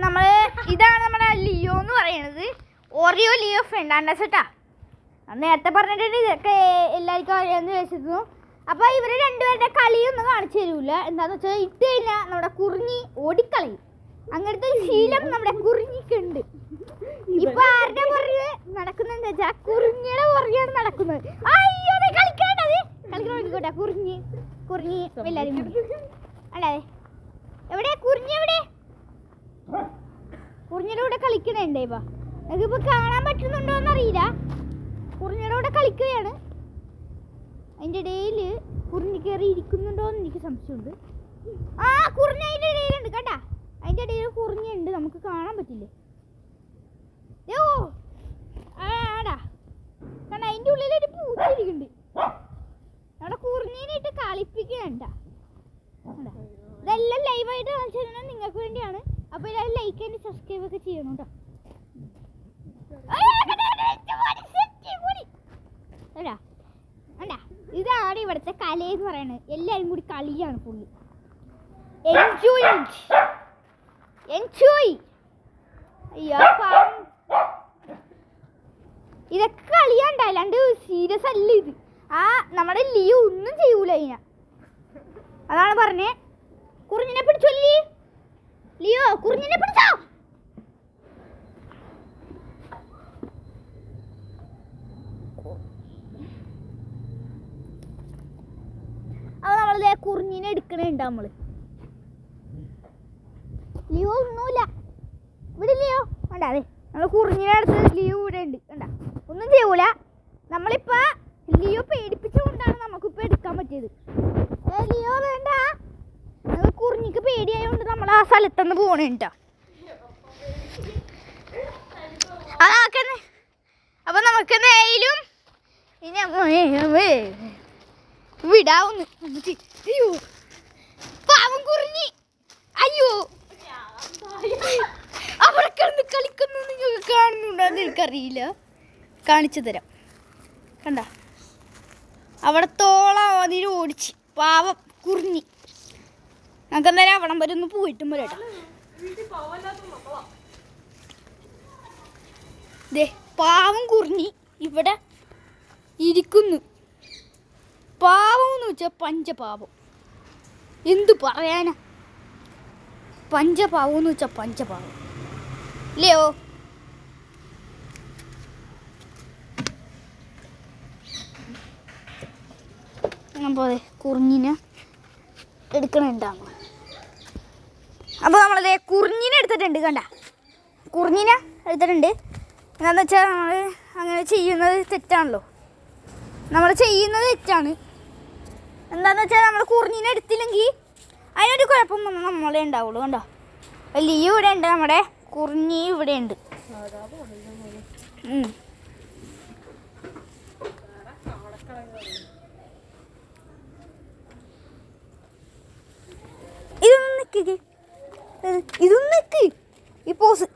നമ്മൾ ഇതാണ് നമ്മുടെ ലിയോ എന്ന് പറയുന്നത്. ഓറിയോ ലിയോ ഫ്രണ്ടാണ് ചേട്ടാ. നേരത്തെ പറഞ്ഞിട്ടുണ്ട് ഇതൊക്കെ എല്ലാവർക്കും അറിയാമെന്ന് വിചാരിച്ചിരുന്നു. അപ്പോൾ ഇവർ രണ്ടുപേരുടെ കളിയൊന്നും കാണിച്ചു തരൂല. എന്താണെന്ന് വെച്ചാൽ ഇട്ട് കഴിഞ്ഞാൽ നമ്മുടെ കുറിഞ്ഞി ഓടിക്കളയും. അങ്ങനത്തെ ഒരു ശീലം നമ്മുടെ കുറിഞ്ഞിക്കുണ്ട്. ഇപ്പൊ ആരുടെ പുറകെ നടക്കുന്നതെന്ന് വെച്ചാൽ കുറിഞ്ഞിയുടെ പുറകെയാണ് നടക്കുന്നത്. അയ്യോ കളിക്കാണ്ടത് കളിക്കണോട്ടെ. കുറിഞ്ഞി കുറിഞ്ഞി എല്ലാവരും അല്ലേ? എവിടെ കുറിഞ്ഞി? എവിടെ കുറിഞ്ഞിയുടെ കൂടെ കളിക്കണുണ്ടേ? ഇപ്പൊ നമുക്കിപ്പോ കാണാൻ പറ്റുന്നുണ്ടോന്ന് അറിയില്ല. കുറിഞ്ഞിയുടെ കൂടെ കളിക്കുകയാണ്. അതിൻ്റെ ഇടയിൽ കുറിഞ്ഞി കയറി ഇരിക്കുന്നുണ്ടോന്ന് എനിക്ക് സംശയമുണ്ട്. ആ കുറിഞ്ഞി അതിൻ്റെ ഇടയിലുണ്ട് കേട്ടാ. അതിൻ്റെ ഇടയിൽ കുറിഞ്ഞുണ്ട്, നമുക്ക് കാണാൻ പറ്റില്ലേ? ഓ ആടാ കണ്ട, അതിൻ്റെ ഉള്ളിലൊരു പൂച്ച ഇരിക്കുന്നുണ്ട്. അവിടെ കുറിഞ്ഞിനിട്ട് കളിപ്പിക്കണ്ട. ഇതെല്ലാം ലൈവായിട്ട് കാണിച്ചിരുന്നത് നിങ്ങൾക്ക് വേണ്ടിയാണ്. അപ്പോൾ എല്ലാവരും ലൈക്ക് ആൻഡ് സബ്സ്ക്രൈബ് ഒക്കെ ചെയ്യണം കേട്ടോ. ഇതാണ് ഇവിടുത്തെ കലയെന്ന് പറയുന്നത്. എല്ലാവരും കൂടി കളിയാണ് ഫുള്ള്. എൻജോയ്. അയ്യോ ഇതൊക്കെ കളിയാണ്ട, അല്ലാണ്ട് സീരിയസ് അല്ല ഇത്. ആ നമ്മുടെ ലിയോ ഒന്നും ചെയ്യൂല അതിനെ. അതാണ് പറഞ്ഞേ. കുറിഞ്ഞിനെ പിടിച്ചോ ലിയോ, കുറിഞ്ഞിനെ പിടിച്ചോ. അത് നമ്മളത് കുറിഞ്ഞിനെ എടുക്കണുണ്ട് നമ്മള്. ലിയോ ഒന്നുമില്ല ഇവിടെ. ലിയോ വേണ്ട, അതെ നമ്മൾ കുറിഞ്ഞിനെ അടുത്ത് ലിയോ ഇവിടെ ഉണ്ട്. കണ്ട, ഒന്നും ചെയ്യൂല. നമ്മളിപ്പോ ലിയോ പേടിപ്പിച്ചുകൊണ്ടാണ് നമുക്കിപ്പോൾ എടുക്കാൻ പറ്റിയത്. ലിയോ വേണ്ട, കുറിഞ്ഞിക്ക് പേടിയായതുകൊണ്ട് നമ്മൾ ആ സ്ഥലത്തുനിന്ന് പോണേട്ടോ. അതാക്കന്നെ. അപ്പൊ നമുക്ക് എന്തായാലും വിടാവുന്നു. അയ്യോ പാവം കുറിഞ്ഞി. അയ്യോ അവിടെ കിടന്ന് കളിക്കുന്നു. നിങ്ങൾക്ക് കാണുന്നുണ്ടോന്ന് എനിക്കറിയില്ല, കാണിച്ചു തരാം. കണ്ട, അവിടത്തോളം അതിന് ഓടിച്ച് പാവം കുറിഞ്ഞി. നമുക്ക് എന്തായാലും അവിടം വരെ ഒന്ന് പോയിട്ടും വരട്ടെ. ദേ പാവം കുറിഞ്ഞി ഇവിടെ ഇരിക്കുന്നു. പാവം എന്ന് വെച്ചാൽ പഞ്ചപാവം. എന്തു പറയാനാ, പഞ്ചപാവം എന്ന് വെച്ചാൽ പഞ്ചപാവം ഇല്ലയോ? അപ്പോൾ കുറിഞ്ഞിനെ എടുക്കണുണ്ടാകും. അപ്പോൾ നമ്മളതേ കുറിഞ്ഞിനെ എടുത്തിട്ടുണ്ട്. കണ്ട, കുറിഞ്ഞിനെ എടുത്തിട്ടുണ്ട്. എന്താണെന്ന് വെച്ചാൽ നമ്മൾ അങ്ങനെ ചെയ്യുന്നത് തെറ്റാണല്ലോ. നമ്മൾ ചെയ്യുന്നത് തെറ്റാണ്. എന്താണെന്ന് വെച്ചാൽ നമ്മൾ കുറിഞ്ഞിനെ എടുത്തില്ലെങ്കിൽ അതിനൊരു കുഴപ്പം വന്നാൽ നമ്മളെ ഉണ്ടാവുള്ളൂ. കണ്ടോ, ലിയോ ഇവിടെ ഉണ്ട്, നമ്മുടെ കുറിഞ്ഞി ഇവിടെ ഉണ്ട്. ഇതൊന്നും നിൽക്ക് ഈ പോസ്.